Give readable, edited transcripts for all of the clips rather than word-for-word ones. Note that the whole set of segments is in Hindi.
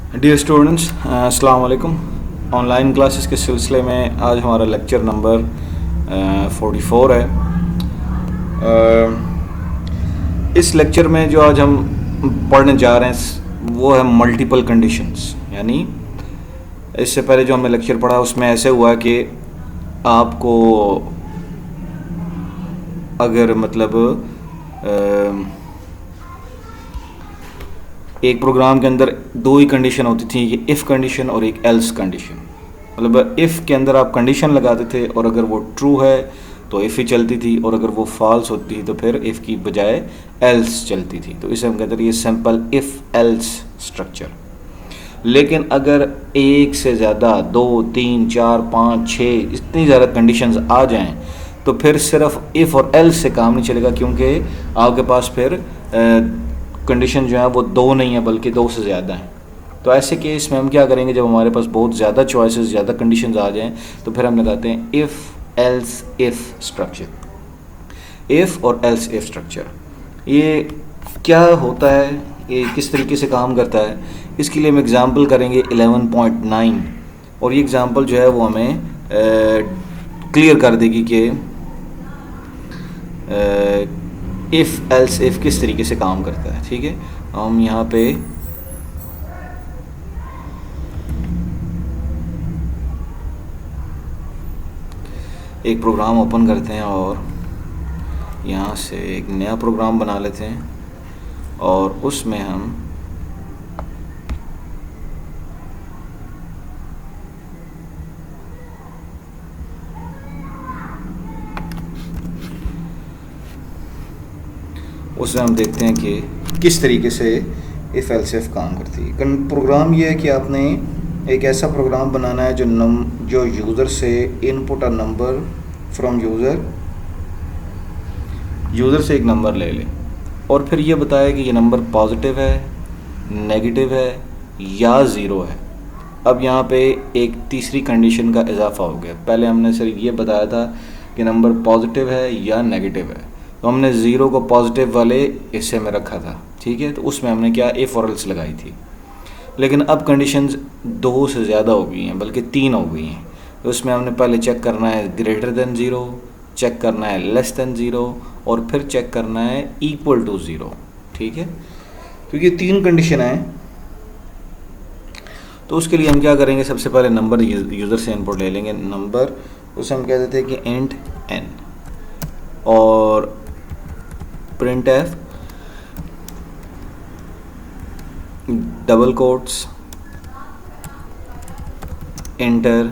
डियर स्टूडेंट्स, अस्सलाम वालेकुम। ऑनलाइन क्लासेस के सिलसिले में आज हमारा लेक्चर नंबर 44 है। इस लेक्चर में जो आज हम पढ़ने जा रहे हैं वो है मल्टीपल कंडीशंस। यानी इससे पहले जो हमने लेक्चर पढ़ा उसमें ऐसे हुआ कि आपको अगर एक प्रोग्राम के अंदर दो ही कंडीशन होती थी, ये इफ़ कंडीशन और एक एल्स कंडीशन। मतलब इफ़ के अंदर आप कंडीशन लगाते थे और अगर वो ट्रू है तो इफ़ ही चलती थी, और अगर वो फॉल्स होती थी तो फिर इफ़ की बजाय एल्स चलती थी। तो इसे हम कहते हैं ये सिंपल इफ़ एल्स स्ट्रक्चर। लेकिन अगर एक से ज़्यादा 2, 3, 4, 5, 6 इतनी ज़्यादा कंडीशंस आ जाएं तो फिर सिर्फ इफ़ और एल्स से काम नहीं चलेगा, क्योंकि आपके पास फिर कंडीशन जो है वो दो नहीं है बल्कि दो से ज़्यादा हैं। तो ऐसे केस में हम क्या करेंगे, जब हमारे पास बहुत ज़्यादा चॉइसेस, ज़्यादा कंडीशंस आ जाएं तो फिर हम लगाते हैं if else if structure. If और एल्स इफ़ स्ट्रक्चर ये क्या होता है, ये किस तरीके से काम करता है, इसके लिए हम एग्ज़ाम्पल करेंगे 11.9। और ये एग्ज़ाम्पल जो है वो हमें क्लियर कर देगी कि इफ़ एल्स इफ़ किस तरीके से काम करता है। ठीक है, हम यहाँ पे एक प्रोग्राम ओपन करते हैं और यहाँ से एक नया प्रोग्राम बना लेते हैं और उसमें हम देखते हैं कि किस तरीके से इफ़ एल्स इफ़ काम करती है। प्रोग्राम ये है कि आपने एक ऐसा प्रोग्राम बनाना है जो यूज़र से input a number from user से एक नंबर ले ले और फिर ये बताया कि ये नंबर पॉजिटिव है, नेगेटिव है या ज़ीरो है। अब यहाँ पे एक तीसरी कंडीशन का इजाफा हो गया। पहले हमने सिर्फ ये बताया था कि नंबर पॉजिटिव है या नेगेटिव है, तो हमने ज़ीरो को पॉजिटिव वाले हिस्से में रखा था। ठीक है, तो उसमें हमने क्या इफ़ और एल्स लगाई थी। लेकिन अब कंडीशंस दो से ज़्यादा हो गई हैं, बल्कि तीन हो गई हैं। तो उसमें हमने पहले चेक करना है ग्रेटर देन ज़ीरो, चेक करना है लेस देन ज़ीरो और फिर चेक करना है इक्वल टू ज़ीरो। ठीक है, तो ये तीन कंडीशन हैं। तो उसके लिए हम क्या करेंगे, सबसे पहले नंबर यूज़र से इनपुट ले लेंगे। नंबर उसे हम कह देते हैं कि इंट n और print F double quotes inter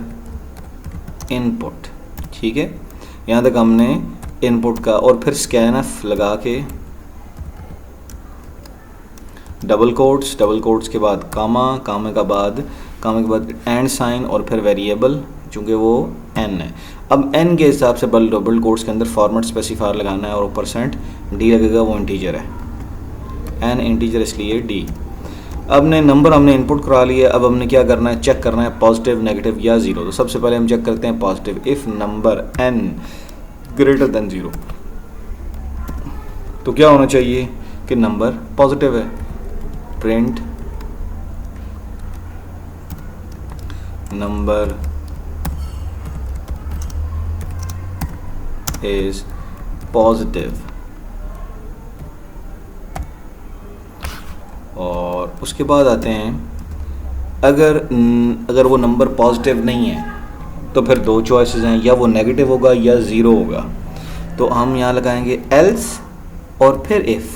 input. ठीक है, यहाँ तक हमने इनपुट का, और फिर स्कैन एफ लगा के डबल कोट्स के बाद कामा के बाद एंड साइन और फिर वेरिएबल, चूँकि वो n है। अब n के हिसाब से डबल कोट्स के अंदर फॉर्मेट स्पेसिफायर लगाना है और %d लगेगा, वो इंटीजर है, n इंटीजर इसलिए d। अब ने नंबर हमने इनपुट करा लिया। अब हमने क्या करना है, चेक करना है पॉजिटिव, नेगेटिव या ज़ीरो। तो सबसे पहले हम चेक करते हैं positive. If number n greater than zero, तो क्या होना चाहिए कि नंबर पॉजिटिव है। प्रिंट नंबर इज पॉजिटिव, और उसके बाद आते हैं अगर वो नंबर पॉजिटिव नहीं है तो फिर दो चॉइसेस हैं, या वो नेगेटिव होगा या ज़ीरो होगा। तो हम यहाँ लगाएंगे एल्स और फिर इफ़,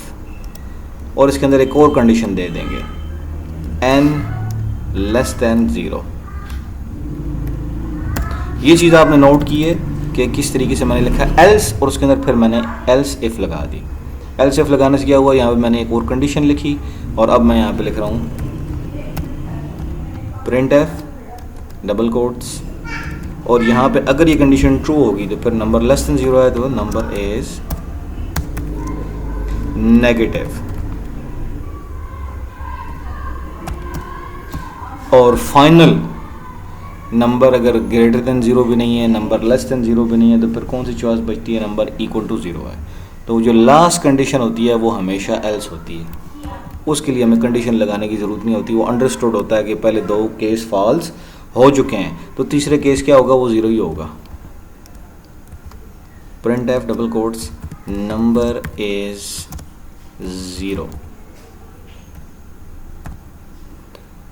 और इसके अंदर एक और कंडीशन दे देंगे n लेस देन ज़ीरो। ये चीज़ आपने नोट की है कि किस तरीके से मैंने लिखा एल्स और उसके अंदर फिर मैंने एल्स इफ़ लगा दी। एल्स इफ़ लगाने से क्या हुआ, यहाँ पे मैंने एक और कंडीशन लिखी और अब मैं यहाँ पे लिख रहा हूँ प्रिंट एफ डबल कोट्स, और यहाँ पे अगर ये कंडीशन ट्रू होगी तो फिर नंबर लेस देन ज़ीरो है तो नंबर इज नेगेटिव। और फाइनल नंबर अगर ग्रेटर देन ज़ीरो भी नहीं है, नंबर लेस देन ज़ीरो भी नहीं है, तो फिर कौन सी चॉइस बचती है, नंबर इक्वल टू ज़ीरो है। तो जो लास्ट कंडीशन होती है वो हमेशा एल्स होती है। उसके लिए हमें कंडीशन लगाने की ज़रूरत नहीं होती, वो अंडरस्टूड होता है कि पहले 2 केस फॉल्स हो चुके हैं, तो तीसरे केस क्या होगा, वो 0 ही होगा। Print F double quotes number is 0।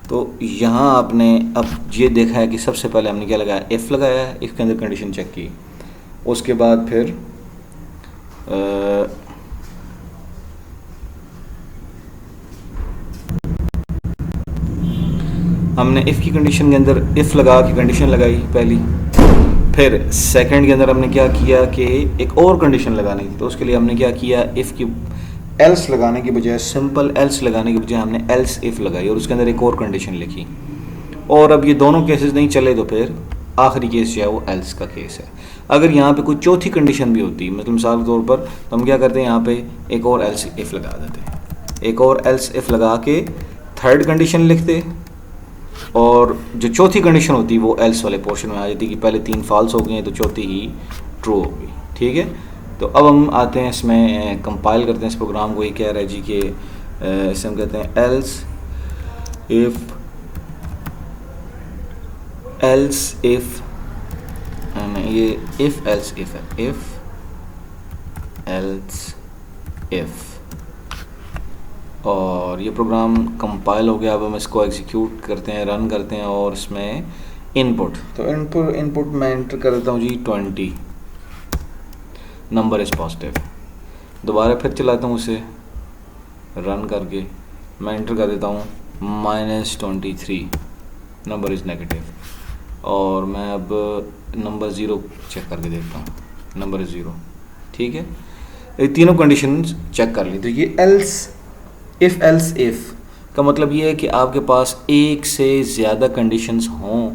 तो यहाँ आपने अब ये देखा है कि सबसे पहले हमने क्या लगाया, इफ़ लगाया है, इफ़ के अंदर कंडीशन चेक की, उसके बाद फिर हमने इफ़ की कंडीशन के अंदर इफ़ लगा के कंडीशन लगाई पहली, फिर सेकंड के अंदर हमने क्या किया कि एक और कंडीशन लगानी थी, तो उसके लिए हमने क्या किया, इफ़ की एल्स लगाने की बजाय, सिंपल एल्स लगाने की बजाय हमने एल्स इफ़ लगाई और उसके अंदर एक और कंडीशन लिखी। और अब ये दोनों केसेस नहीं चले तो फिर आखिरी केस जो है वो एल्स का केस है। अगर यहाँ पे कोई चौथी कंडीशन भी होती, मतलब मिसाल के तौर पर, तो हम क्या करते हैं, यहाँ पे एक और एल्स इफ़ लगा देते हैं, एक और एल्स इफ़ लगा के थर्ड कंडीशन लिखते, और जो चौथी कंडीशन होती है वो एल्स वाले पोर्शन में आ जाती कि पहले 3 फॉल्स हो गए हैं तो चौथी ही ट्रू होगी। ठीक है, तो अब हम आते हैं इसमें, कंपाइल करते हैं इस प्रोग्राम को। ये कह रहा है जी कि इसे हम कहते हैं एल्स इफ़ ये इफ़ एल्स इफ़ है, इफ़ एल्स इफ़, और ये प्रोग्राम कंपाइल हो गया। अब हम इसको एग्जीक्यूट करते हैं, रन करते हैं, और इसमें इनपुट, तो इनपुट मैं एंटर कर देता हूँ जी 20, नंबर इज़ पॉजिटिव। दोबारा फिर चलाता हूँ उसे रन करके, मैं एंटर कर देता हूँ -23, नंबर इज़ नेगेटिव, और मैं अब नंबर 0 चेक करके देखता हूँ, नंबर इज़ 0। ठीक है, ये तीनों कंडीशन चेक कर ली। तो ये इफ़ एल्स इफ़ का मतलब ये है कि आपके पास एक से ज़्यादा कंडीशंस हों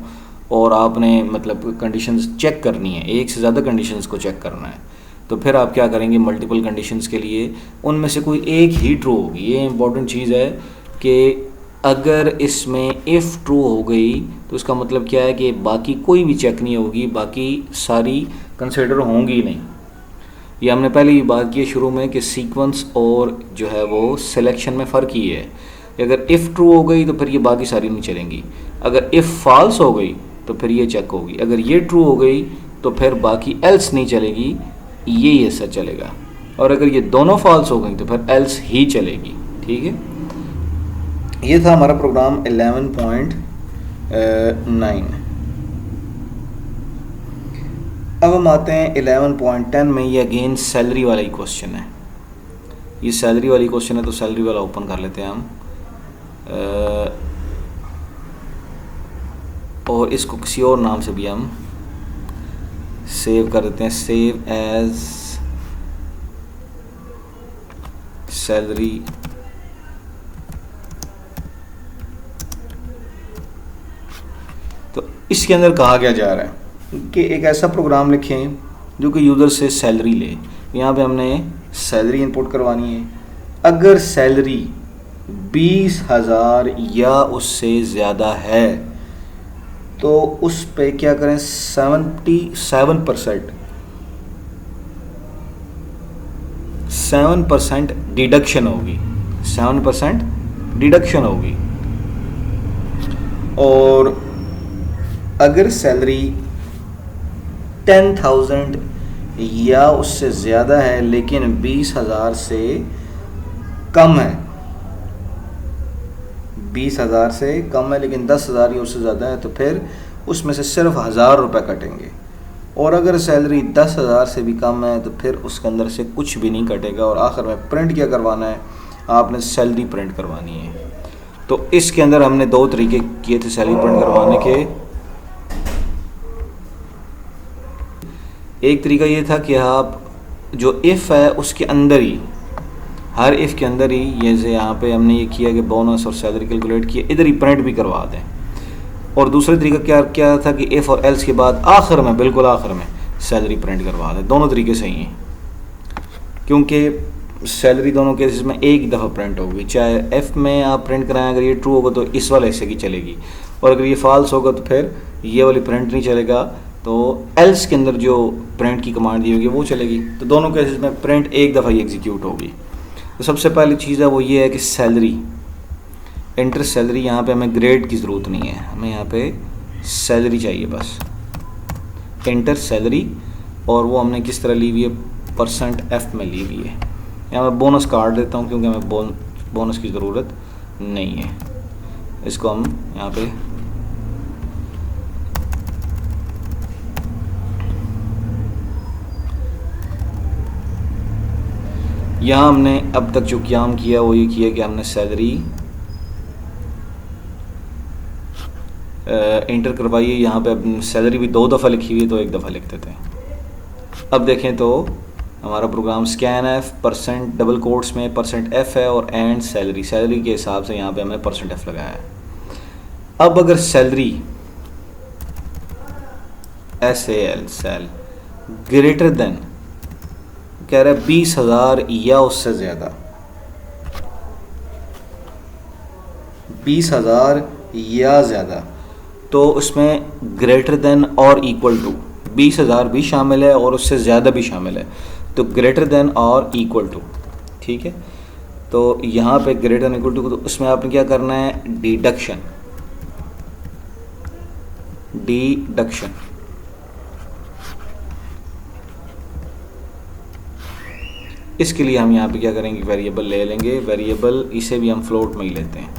और आपने मतलब कंडीशंस चेक करनी है, एक से ज़्यादा कंडीशंस को चेक करना है, तो फिर आप क्या करेंगे, मल्टीपल कंडीशंस के लिए उनमें से कोई एक ही ट्रू होगी। ये इंपॉर्टेंट चीज़ है कि अगर इसमें इफ़ ट्रू हो गई तो इसका मतलब क्या है कि बाकी कोई भी चेक नहीं होगी, बाकी सारी कंसिडर होंगी नहीं। ये हमने पहले ही बात की है शुरू में कि सीक्वेंस और जो है वो सिलेक्शन में फ़र्क ही है। अगर इफ़ ट्रू हो गई तो फिर ये बाकी सारी नहीं चलेंगी, अगर इफ़ फॉल्स हो गई तो फिर ये चेक होगी, अगर ये ट्रू हो गई तो फिर बाकी एल्स नहीं चलेगी, ये सच चलेगा, और अगर ये दोनों फॉल्स हो गई तो फिर एल्स ही चलेगी। ठीक है, ये था हमारा प्रोग्राम 11.9। अब हम आते हैं 11.10 में। ये अगेन सैलरी वाला ही क्वेश्चन है, ये सैलरी वाली क्वेश्चन है, तो सैलरी वाला ओपन कर लेते हैं हम, और इसको किसी और नाम से भी हम सेव कर देते हैं, सेव एज सैलरी। तो इसके अंदर कहा क्या जा रहा है कि एक ऐसा प्रोग्राम लिखें जो कि यूज़र से सैलरी ले। यहाँ पे हमने सैलरी इंपोर्ट करवानी है। अगर सैलरी 20,000 या उससे ज़्यादा है तो उस पे क्या करें, 7% डिडक्शन होगी, 7% डिडक्शन होगी। और अगर सैलरी 10,000 या उससे ज़्यादा है लेकिन 20,000 से कम है, 20,000 से कम है लेकिन 10,000 या उससे ज़्यादा है, तो फिर उसमें से सिर्फ 1,000 रुपये कटेंगे। और अगर सैलरी 10,000 से भी कम है तो फिर उसके अंदर से कुछ भी नहीं कटेगा। और आखिर में प्रिंट क्या करवाना है, आपने सैलरी प्रिंट करवानी है। तो इसके अंदर हमने 2 तरीके किए थे सैलरी प्रिंट करवाने के। एक तरीका ये था कि आप जो इफ़ है उसके अंदर ही, हर इफ़ के अंदर ही, जैसे यहाँ पे हमने ये किया कि बोनस और सैलरी कैलकुलेट किए, इधर ही प्रिंट भी करवा दें। और दूसरा तरीका क्या था कि इफ़ और एल्स के बाद आखिर में, बिल्कुल आखिर में सैलरी प्रिंट करवा दें। दोनों तरीके सही हैं क्योंकि सैलरी दोनों केसेस में एक दफ़ा प्रिंट होगी। चाहे एफ़ में आप प्रिंट कराएं, अगर ये ट्रू होगा तो इस वाले हिस्से की चलेगी, और अगर ये फॉल्स होगा तो फिर ये वाली प्रिंट नहीं चलेगा, तो एल्स के अंदर जो प्रिंट की कमांड दी होगी वो चलेगी। तो दोनों केसेस में प्रिंट एक दफ़ा ही एग्जीक्यूट होगी। तो सबसे पहली चीज़ है वो ये है कि सैलरी, इंटर सैलरी, यहाँ पे हमें ग्रेड की ज़रूरत नहीं है, हमें यहाँ पे सैलरी चाहिए बस, इंटर सैलरी। और वो हमने किस तरह ली हुई है, %f में ली हुई है। यहाँ मैं बोनस काट देता हूँ क्योंकि हमें बोनस की ज़रूरत नहीं है। इसको हम यहाँ पे यहाँ हमने अब तक जो काम किया वो ये किया कि हमने सैलरी इंटर करवाई है। यहाँ पे अब सैलरी भी 2 दफ़ा लिखी हुई है तो 1 दफ़ा लिख देते हैं। अब देखें तो हमारा program scan F % double quotes में %f है और एंड सैलरी, सैलरी के हिसाब से यहाँ पे हमने %f लगाया है। अब अगर salary SAL sal greater than कह रहा है 20,000 या उससे ज़्यादा, 20,000 या ज़्यादा, तो उसमें ग्रेटर देन और इक्वल टू 20,000 भी शामिल है और उससे ज़्यादा भी शामिल है, तो ग्रेटर देन और इक्वल टू, ठीक है। तो यहाँ पे ग्रेटर देन इक्वल टू, तो उसमें आपने क्या करना है, डिडक्शन, इसके लिए हम यहाँ पे क्या करेंगे, वेरिएबल ले लेंगे, वेरिएबल इसे भी हम फ्लोट में ही लेते हैं,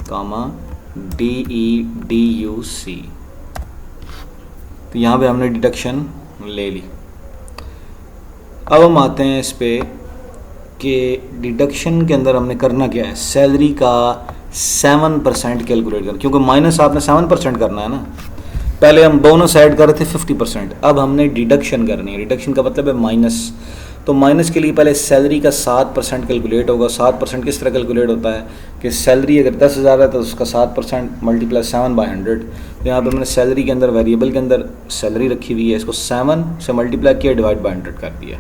कामा DEDUC। तो यहाँ पे हमने डिडक्शन ले ली। अब हम आते हैं इस पे कि डिडक्शन के अंदर हमने करना क्या है, सैलरी का 7% कैलकुलेट करना, क्योंकि माइनस आपने 7% करना है ना। पहले हम बोनस ऐड कर रहे थे 50%, अब हमने डिडक्शन करनी है। डिडक्शन का मतलब है माइनस, तो माइनस के लिए पहले सैलरी का 7% कैलकुलेट होगा। 7% किस तरह कैलकुलेट होता है कि सैलरी अगर 10,000 है तो उसका 7% मल्टीप्लाई 7/100। तो यहाँ पे मैंने सैलरी के अंदर, वेरिएबल के अंदर सैलरी रखी हुई है, इसको 7 से मल्टीप्लाई किया, डिवाइड बाई 100 कर दिया,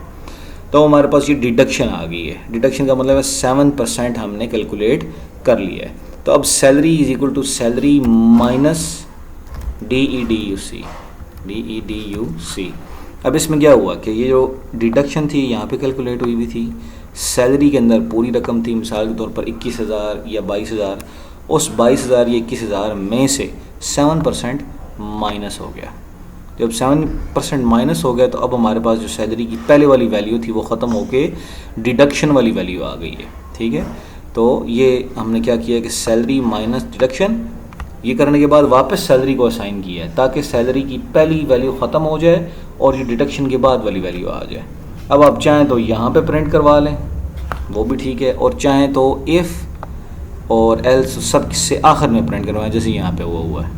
तो हमारे पास ये डिडक्शन आ गई है। डिडक्शन का मतलब है 7% हमने कैलकुलेट कर लिया है। तो अब salary is equal to salary minus DEDUC। अब इसमें क्या हुआ कि ये जो डिडक्शन थी यहाँ पे कैलकुलेट हुई हुई थी, सैलरी के अंदर पूरी रकम थी, मिसाल के तौर पर 21,000 या 22,000, उस 22,000 या 21,000 में से 7% माइनस हो गया। जब 7% माइनस हो गया तो अब हमारे पास जो सैलरी की पहले वाली वैल्यू थी वो ख़त्म होके डिडक्शन वाली वैल्यू आ गई है, ठीक है। तो ये हमने क्या किया कि सैलरी माइनस डिडक्शन, ये करने के बाद वापस सैलरी को असाइन किया है ताकि सैलरी की पहली वैल्यू ख़त्म हो जाए और ये डिडक्शन के बाद वाली वैल्यू आ जाए। अब आप चाहें तो यहाँ पे प्रिंट करवा लें, वो भी ठीक है, और चाहें तो इफ़ और एल्स सब से आखिर में प्रिंट करवाएं, जैसे यहाँ पे हुआ है।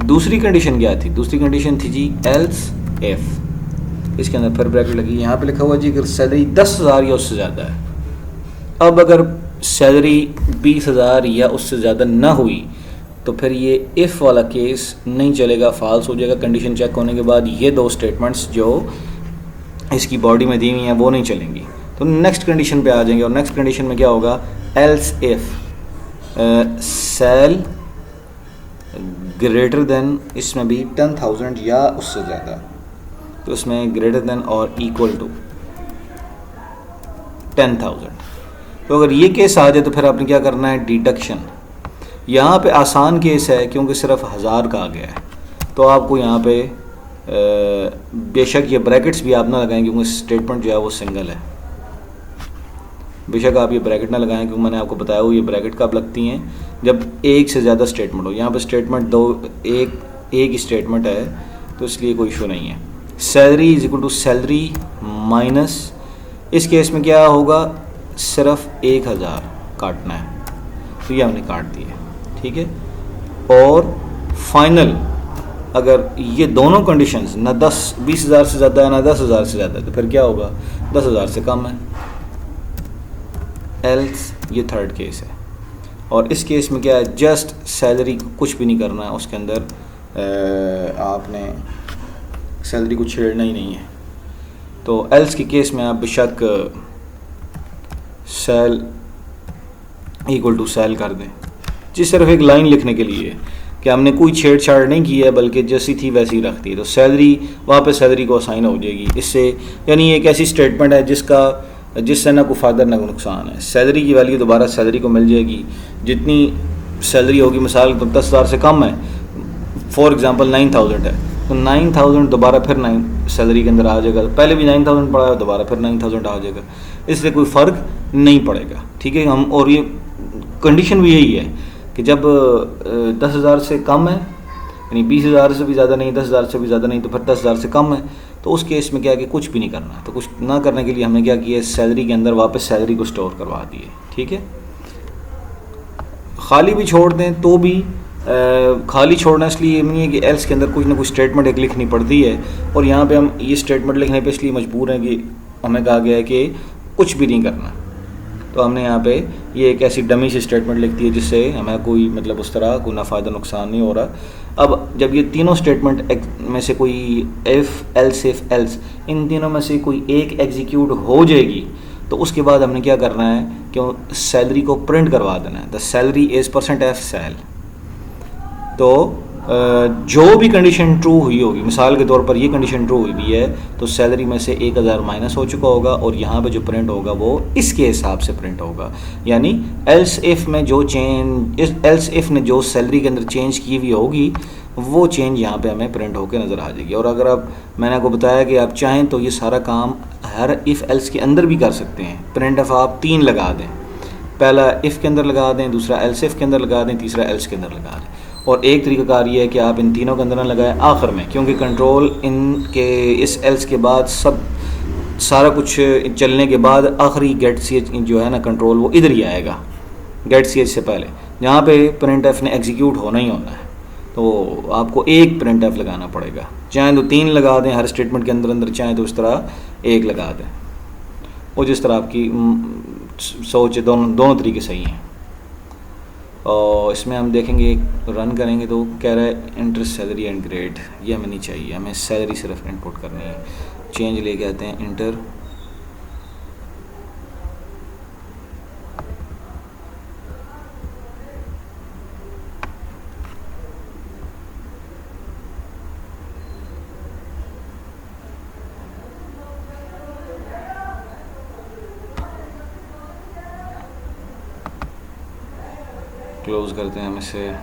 दूसरी कंडीशन क्या थी, दूसरी कंडीशन थी जी एल्स इफ़, इसके अंदर फिर ब्रैकेट लगी, यहाँ पे लिखा हुआ जी अगर सैलरी 10,000 या उससे ज़्यादा है। अब अगर सैलरी 20,000 या उससे ज़्यादा ना हुई तो फिर ये इफ़ वाला केस नहीं चलेगा, फॉल्स हो जाएगा। कंडीशन चेक होने के बाद ये 2 स्टेटमेंट्स जो इसकी बॉडी में दी हुई हैं वो नहीं चलेंगी। तो नेक्स्ट कंडीशन पे आ जाएंगे, और नेक्स्ट कंडीशन में क्या होगा, else if sal greater than, इसमें भी 10,000 या उससे ज़्यादा, तो इसमें ग्रेटर देन और इक्वल टू 10,000। तो अगर ये केस आ जाए तो फिर आपने क्या करना है, डिडक्शन। यहाँ पे आसान केस है क्योंकि सिर्फ 1000 का आ गया है, तो आपको यहाँ पे बेशक ये ब्रैकेट्स भी आप ना लगाएं क्योंकि स्टेटमेंट जो है वो सिंगल है। बेशक आप ये ब्रैकेट ना लगाएं क्योंकि मैंने आपको बताया हुआ ये ब्रैकेट कब लगती हैं, जब एक से ज़्यादा स्टेटमेंट हो। यहाँ पे स्टेटमेंट एक ही स्टेटमेंट है तो इसलिए कोई इशू नहीं है। Salary is equal to salary minus, इस केस में क्या होगा, सिर्फ 1000 काटना है, तो ये हमने काट दिया, ठीक है। और फाइनल अगर ये दोनों कंडीशंस ना 20,000 से ज़्यादा है ना 10,000 से ज़्यादा है तो फिर क्या होगा, 10,000 से कम है, एल्स ये थर्ड केस है। और इस केस में क्या है, जस्ट सैलरी को कुछ भी नहीं करना है, उसके अंदर आपने सैलरी को छेड़ना ही नहीं है। तो एल्स के केस में आप बेशक सेल इक्वल टू सेल कर दें, जिस सिर्फ एक लाइन लिखने के लिए कि हमने कोई छेड़छाड़ नहीं की है बल्कि जैसी थी वैसी रख दी, तो सैलरी वापस सैलरी को असाइन हो जाएगी इससे। यानी एक ऐसी स्टेटमेंट है जिसका जिससे ना कोई फ़ायदा ना कोई नुकसान है। सैलरी की वैल्यू दोबारा सैलरी को मिल जाएगी, जितनी सैलरी होगी, मिसाल तो 10,000 से कम है, फॉर एग्ज़ाम्पल 9,000 है, तो 9,000 दोबारा फिर 9 सैलरी के अंदर आ जाएगा। पहले भी 9,000 पड़ा है, दोबारा फिर 9,000 आ जाएगा, इसलिए कोई फ़र्क नहीं पड़ेगा। ठीक है, हम और ये कंडीशन भी यही है कि जब 10,000 से कम है, यानी 20,000 से भी ज़्यादा नहीं, 10,000 से भी ज़्यादा नहीं, तो फिर 10,000 से कम है, तो उस केस में क्या है कि कुछ भी नहीं करना। तो कुछ ना करने के लिए हमने क्या किया, सैलरी के अंदर वापस सैलरी को स्टोर करवा दिए। ठीक है, खाली भी छोड़ दें तो भी खाली छोड़ना इसलिए नहीं है कि एल्स के अंदर कुछ ना कुछ स्टेटमेंट एक लिखनी पड़ती है, और यहाँ पे हम ये स्टेटमेंट लिखने पे इसलिए मजबूर हैं कि हमें कहा गया है कि कुछ भी नहीं करना। तो हमने यहाँ पे ये एक ऐसी डमी सी स्टेटमेंट लिख दी है जिससे हमें कोई मतलब उस तरह कोई ना फ़ायदा नुकसान नहीं हो रहा। अब जब ये तीनों स्टेटमेंट में से कोई इफ़ एल्स इन तीनों में से कोई एक एग्जीक्यूट हो जाएगी, तो उसके बाद हमने क्या करना है कि सैलरी को प्रिंट करवा देना है, the salary is percent F sal. तो जो भी कंडीशन ट्रू हुई होगी, मिसाल के तौर पर ये कंडीशन ट्रू हुई भी है, तो सैलरी में से 1,000 माइनस हो चुका होगा, और यहाँ पे जो प्रिंट होगा वो इसके हिसाब से प्रिंट होगा। यानी एल्स इफ़ में जो एल्स इफ़ ने जो सैलरी के अंदर चेंज की हुई होगी, वो चेंज यहाँ पे हमें प्रिंट होकर नज़र आ जाएगी। और अगर आप, मैंने आपको बताया कि आप चाहें तो ये सारा काम हर इफ़ एल्स के अंदर भी कर सकते हैं। प्रिंट ऑफ आप 3 लगा दें, पहला इफ़ के अंदर लगा दें, दूसरा एल्स इफ़ के अंदर लगा दें, तीसरा एल्स के अंदर लगा दें। और एक तरीकाकार ये है कि आप इन तीनों के अंदर ना लगाएं आखिर में, क्योंकि कंट्रोल इनके इस एल्स के बाद सब सारा कुछ चलने के बाद आखिरी गेट सी एच जो है ना कंट्रोल, वो इधर ही आएगा गेट सी एच से पहले, जहाँ पे प्रिंट एफ ने एग्जीक्यूट होना ही होना है। तो आपको एक प्रिंट एफ लगाना पड़ेगा, चाहे तो 3 लगा दें हर स्टेटमेंट के अंदर अंदर, चाहे तो इस तरह 1 लगा दें, और जिस तरह आपकी सोच है, दोनों तरीके सही हैं। और इसमें हम देखेंगे, रन करेंगे तो कह रहा है इंटर सैलरी एंड ग्रेड, ये हमें नहीं चाहिए, हमें सैलरी सिर्फ इनपुट करनी है। चेंज लेके आते हैं, इंटर क्लोज करते हैं हम इसे,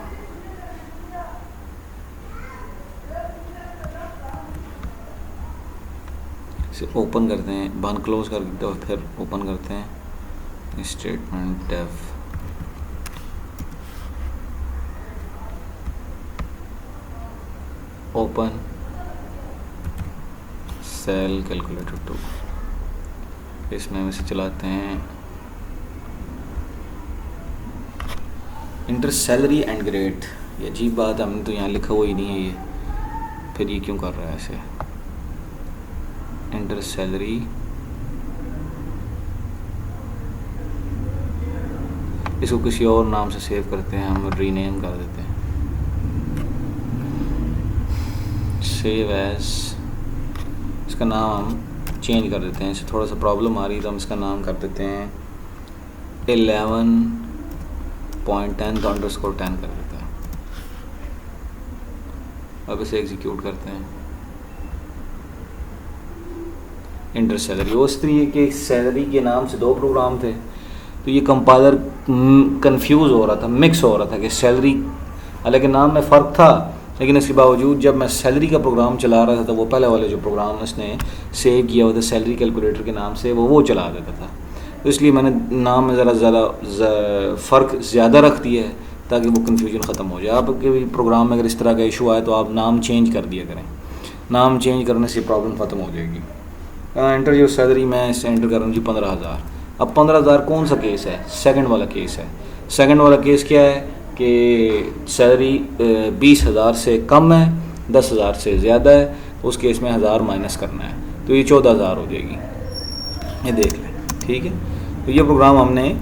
ओपन करते हैं, बंद क्लोज करके तो फिर ओपन करते हैं statement def, open sal calculator 2, इसमें हम इसे चलाते हैं इंटर सैलरी एंड ग्रेड। ये अजीब बात है, हमने तो यहाँ लिखा हुआ ही नहीं है ये, फिर ये क्यों कर रहा है ऐसे। इंटर सैलरी, इसको किसी और नाम से सेव करते हैं, हम रीनेम कर देते हैं, सेव एज, इसका नाम हम चेंज कर देते हैं, इसे थोड़ा सा प्रॉब्लम आ रही है तो हम इसका नाम कर देते हैं 11.10 अंडरस्कोर 10 कर देते हैं। अब इसे एग्जीक्यूट करते हैं, इंटर सैलरी। उस तरीके के सैलरी के नाम से 2 प्रोग्राम थे, तो ये कंपाइलर कंफ्यूज हो रहा था, मिक्स हो रहा था कि सैलरी, हालांकि नाम में फ़र्क था, लेकिन इसके बावजूद जब मैं सैलरी का प्रोग्राम चला रहा था तो वो पहले वाले जो प्रोग्राम उसने सेव किया हुआ था सैलरी कैलकुलेटर के नाम से, वो चला देता था। तो इसलिए मैंने नाम में ज़रा फ़र्क ज़्यादा रख दिया है ताकि वो कन्फ्यूजन ख़त्म हो जाए। आपके भी प्रोग्राम में अगर इस तरह का इशू आए तो आप नाम चेंज कर दिया करें, नाम चेंज करने से प्रॉब्लम ख़त्म हो जाएगी। इंटर जो सैलरी, मैं इसे एंटर कर रहा हूँ जी 15,000। अब 15,000 कौन सा केस है? सेकंड वाला केस है। सेकंड वाला केस क्या है कि सैलरी 20,000 से कम है, 10,000 से ज़्यादा है, तो उस केस में 1,000 माइनस करना है, तो ये 14,000 हो जाएगी। ये देख लें, ठीक है। तो ये प्रोग्राम हमने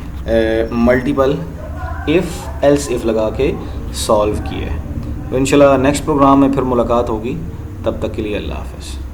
मल्टीपल इफ़ एल्स इफ़ लगा के सॉल्व किया है। तो इंशाल्लाह नेक्स्ट प्रोग्राम में फिर मुलाकात होगी, तब तक के लिए अल्लाह हाफ़िज़।